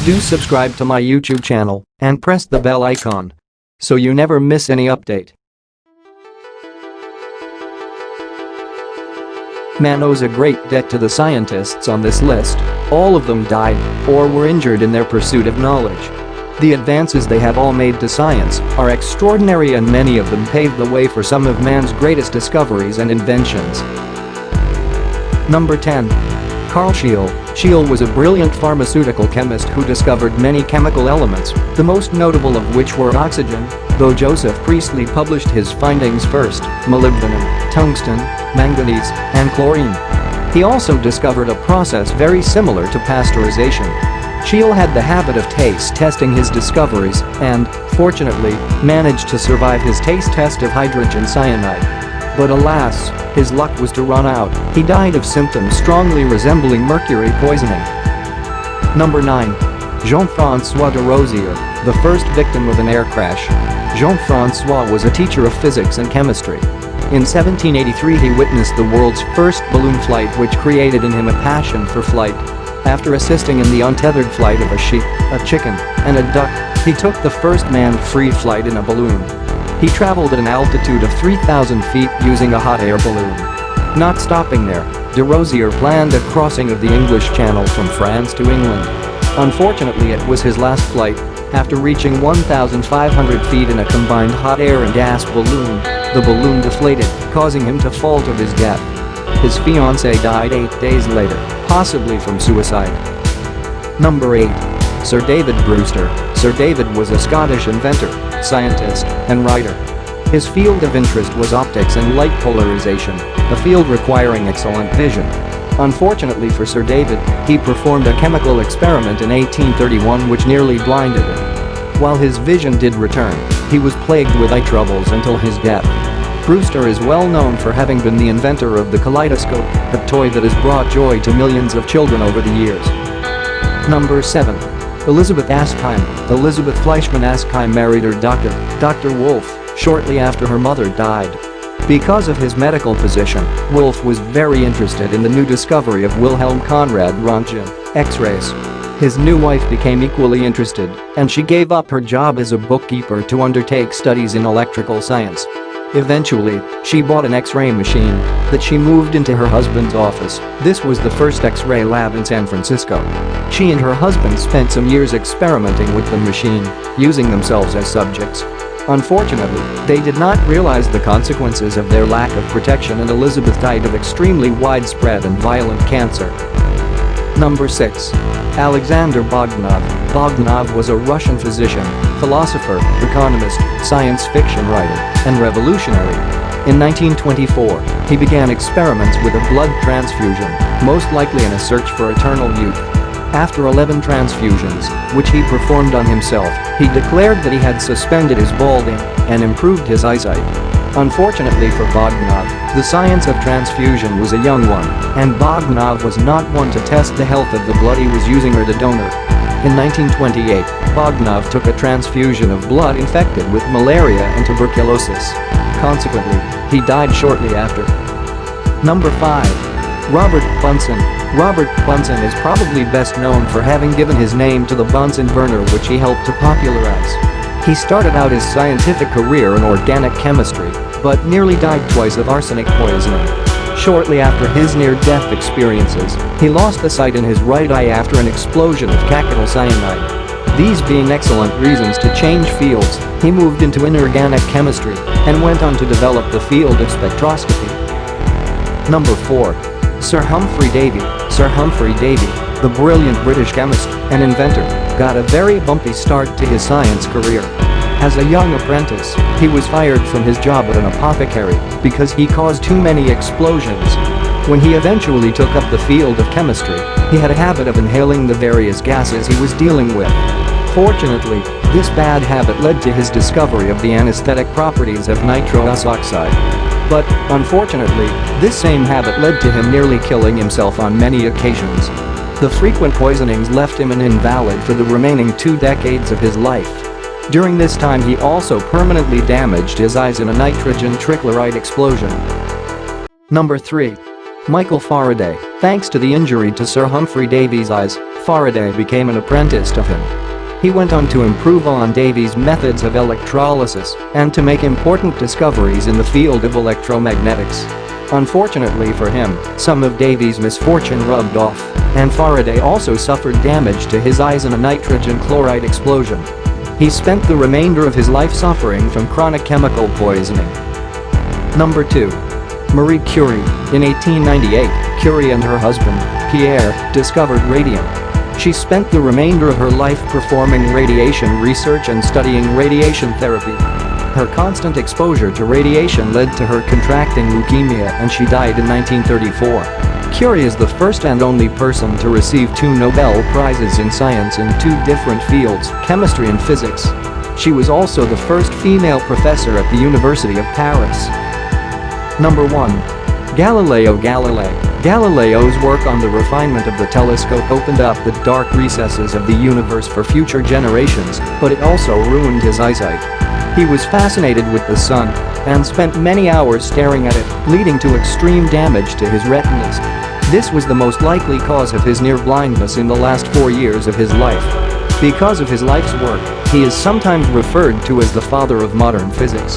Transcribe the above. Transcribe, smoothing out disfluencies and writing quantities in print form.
Do subscribe to my YouTube channel and press the bell icon so you never miss any update. Man owes a great debt to the scientists on this list. All of them died or were injured in their pursuit of knowledge. The advances they have all made to science are extraordinary, and many of them paved the way for some of man's greatest discoveries and inventions. Number 10. Carl Scheele. Scheele was a brilliant pharmaceutical chemist who discovered many chemical elements, the most notable of which were oxygen, though Joseph Priestley published his findings first, molybdenum, tungsten, manganese, and chlorine. He also discovered a process very similar to pasteurization. Scheele had the habit of taste testing his discoveries and, fortunately, managed to survive his taste test of hydrogen cyanide. But alas, his luck was to run out. He died of symptoms strongly resembling mercury poisoning. Number 9. Jean-François de Rosier, the first victim of an air crash. Jean-François was a teacher of physics and chemistry. In 1783 he witnessed the world's first balloon flight, which created in him a passion for flight. After assisting in the untethered flight of a sheep, a chicken, and a duck, he took the first manned free flight in a balloon. He traveled at an altitude of 3,000 feet using a hot air balloon. Not stopping there, de Rosier planned a crossing of the English Channel from France to England. Unfortunately, it was his last flight. After reaching 1,500 feet in a combined hot air and gas balloon, the balloon deflated, causing him to fall to his death. His fiancée died 8 days later, possibly from suicide. Number 8. Sir David Brewster. Sir David was a Scottish inventor, scientist, and writer. His field of interest was optics and light polarization, a field requiring excellent vision. Unfortunately for Sir David, he performed a chemical experiment in 1831 which nearly blinded him. While his vision did return, he was plagued with eye troubles until his death. Brewster is well known for having been the inventor of the kaleidoscope, a toy that has brought joy to millions of children over the years. Number 7. Elizabeth Askheim. Elizabeth Fleischmann Askheim married her doctor, Dr. Wolf, shortly after her mother died. Because of his medical position, Wolf was very interested in the new discovery of Wilhelm Conrad Röntgen, X-rays. His new wife became equally interested, and she gave up her job as a bookkeeper to undertake studies in electrical science. Eventually, she bought an X-ray machine that she moved into her husband's office. This was the first X-ray lab in San Francisco. She and her husband spent some years experimenting with the machine, using themselves as subjects. Unfortunately, they did not realize the consequences of their lack of protection, and Elizabeth died of extremely widespread and violent cancer. Number 6. Alexander Bogdanov. Bogdanov was a Russian physician, philosopher, economist, science fiction writer, and revolutionary. In 1924, he began experiments with a blood transfusion, most likely in a search for eternal youth. After 11 transfusions, which he performed on himself, he declared that he had suspended his balding and improved his eyesight. Unfortunately for Bogdanov, the science of transfusion was a young one, and Bogdanov was not one to test the health of the blood he was using or the donor. In 1928, Bogdanov took a transfusion of blood infected with malaria and tuberculosis. Consequently, he died shortly after. Number 5. Robert Bunsen. Robert Bunsen is probably best known for having given his name to the Bunsen burner, which he helped to popularize. He started out his scientific career in organic chemistry, but nearly died twice of arsenic poisoning. Shortly after his near-death experiences, he lost the sight in his right eye after an explosion of cactyl cyanide. These being excellent reasons to change fields, he moved into inorganic chemistry and went on to develop the field of spectroscopy. Number 4. Sir Humphrey Davy. Sir Humphrey Davy, the brilliant British chemist and inventor, got a very bumpy start to his science career. As a young apprentice, he was fired from his job at an apothecary because he caused too many explosions. When he eventually took up the field of chemistry, he had a habit of inhaling the various gases he was dealing with. Fortunately, this bad habit led to his discovery of the anesthetic properties of nitrous oxide. But, unfortunately, this same habit led to him nearly killing himself on many occasions. The frequent poisonings left him an invalid for the remaining 2 decades of his life. During this time he also permanently damaged his eyes in a nitrogen trichloride explosion. Number 3. Michael Faraday. Thanks to the injury to Sir Humphrey Davy's eyes, Faraday became an apprentice of him. He went on to improve on Davy's methods of electrolysis and to make important discoveries in the field of electromagnetics. Unfortunately for him, some of Davy's misfortune rubbed off, and Faraday also suffered damage to his eyes in a nitrogen chloride explosion. He spent the remainder of his life suffering from chronic chemical poisoning. Number 2. Marie Curie. In 1898, Curie and her husband, Pierre, discovered radium. She spent the remainder of her life performing radiation research and studying radiation therapy. Her constant exposure to radiation led to her contracting leukemia and she died in 1934. Curie is the first and only person to receive 2 Nobel Prizes in science in 2 different fields, chemistry and physics. She was also the first female professor at the University of Paris. Number 1. Galileo Galilei. Galileo's work on the refinement of the telescope opened up the dark recesses of the universe for future generations, but it also ruined his eyesight. He was fascinated with the sun and spent many hours staring at it, leading to extreme damage to his retinas. This was the most likely cause of his near blindness in the last 4 years of his life. Because of his life's work, he is sometimes referred to as the father of modern physics.